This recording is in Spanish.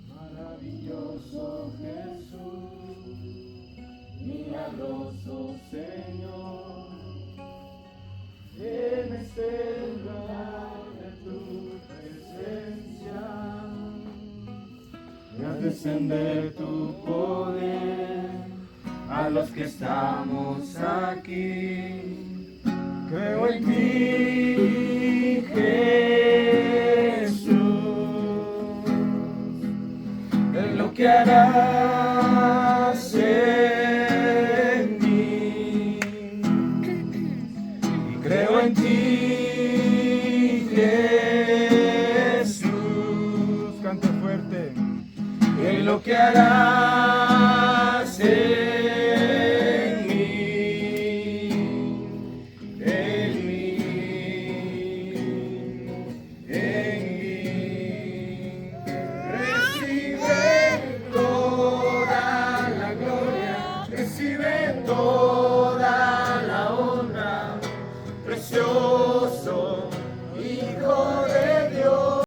Maravilloso Jesús, milagroso Señor, en este lugar de tu presencia, haz descender tu poder a los que estamos aquí. Creo en ti, Jesús, en lo que harás en mí. Y creo en ti, Jesús, cante fuerte, en lo que harás